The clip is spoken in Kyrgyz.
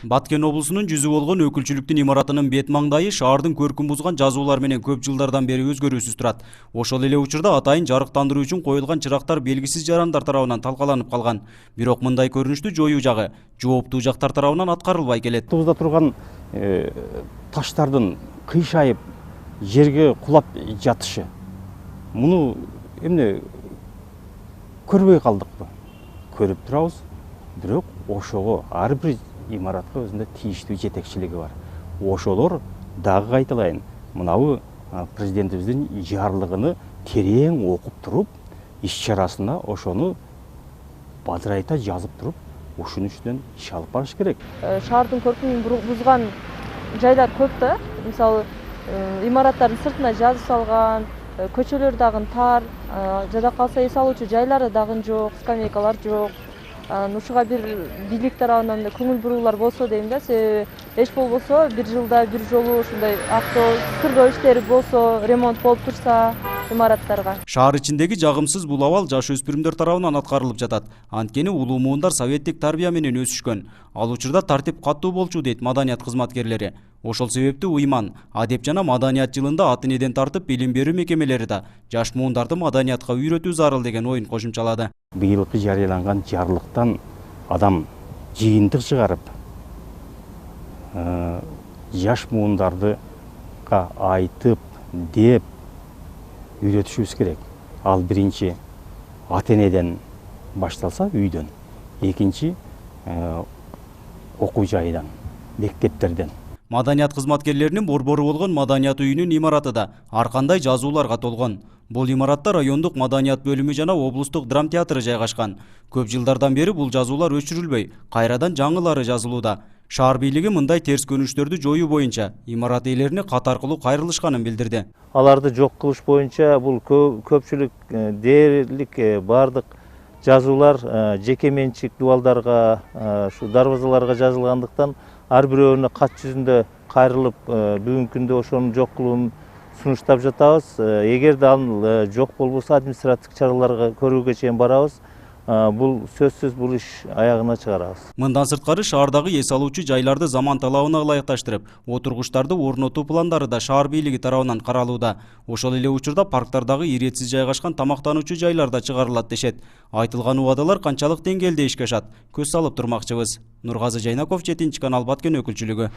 Баткен облусунун жүзү болгон өкүлчүлүктүн имаратынын бет маңдайы шаардын көркүн бузган жазуулар менен көп жылдардан бери өзгөрүүсүз турат. Ошол эле учурда атайын жарыктандыруу үчүн коюлган чырактар белгисиз жарандар тарабынан талкаланып калган. Бирок мындай көрүнүштү жоюу жагы жооптуу жактар тарабынан аткарылбай келет. Тубузда турган таштардын кыйшайып жерге кулап жатышы. Муну эмне көрбөй калдыкпы? Көрүп турабыз. Бирок ошого ар бир имаратка өзүндө тийиштүү жетекчилиги бар. Ошолор дагы кайталайын, мынабы президентибиздин жарлыгыны терең окуп туруп, иш чарасына ошону бадырайта жазып туруп, ушунун үстүнөн иш алып барыш керек. Шаардын көркүнүн бузган жайлар көп да. Мисалы, имараттардын сыртына жазып салган, көчөлөр дагы тар, жада калса эс алуучу жайлары дагы жок, скамейкалар жок. Ушуга бир бийлик тарабынан да көңүл буруулар болсо дейм да. Эч болбосо бир жылда бир жолу ушундай кыргоо иштери болсо, ремонт болуп турса имараттарга. Шаар ичиндеги жагымсыз бул абал жаш өспүрүмдөр тарабынан аткарылып жатат. Анткени улуу муундар советтик тарбия менен өсүшкөн. Ал учурда тартип каттуу болчу дейт маданият кызматкерлери. Ошол себептүү уйман Адеп жана маданият жылында аты энеден тартып билим берүү мекемелери да жаш муундарды маданиятка үйрөтүү зарыл деген оюн кошумчалады. Быйылкы жарыяланган жарлыктан адам жыйынтык чыгарып, жаш муундарды айтып, деп үйрөтүшүбүз керек. Ал биринчи ата энеден башталса, үйдөн. Экинчи окуу жайдан, мектептерден. Маданият кызматкерлеринин борбору болгон маданият үйүнүн имараты да ар кандай жазууларга толгон. Бул имаратта райондук маданият бөлүмү жана облустук драм театры жайгашкан. Көп жылдардан бери бул жазуулар өчүрүлбөй, кайрадан жаңылары жазылууда. Шаар бийлиги мындай терс көрүнүштөрдү жоюу боюнча имарат ээлерине кат аркылуу кайрылышканын билдирди. Аларды жок кылыш боюнча бул көпчүлүк дээрлик бардык жазуулар жеке менчик дубалдарга, ушу дарбазаларга жазылгандыктан ар бирөөнө кат жүзүндө кайрылып, бүгүнкү күндө ошонун жок кылуун сунуштап жатабыз. Эгерде ал жок болбосо административдик чараларга көрүүгө чейин барабыз. Бул сөзсүз бул иш аягына чыгарабыз. Мындан сырткары шаардагы эс алуучу жайларды заман талабына ылайыкташтырып, отургучтарды орнотуу пландары да шаар бийлиги тарабынан каралууда. Ошол эле учурда парктардагы иретсиз жайгашкан тамактануучу жайлар да чыгарылат дешет. Айтылган убадалар канчалык деңгээлде ишке ашат? Көз салып турмакчыбыз. Нургазы Жайнаков, 7 канал, Баткен өкүлчүлүгү.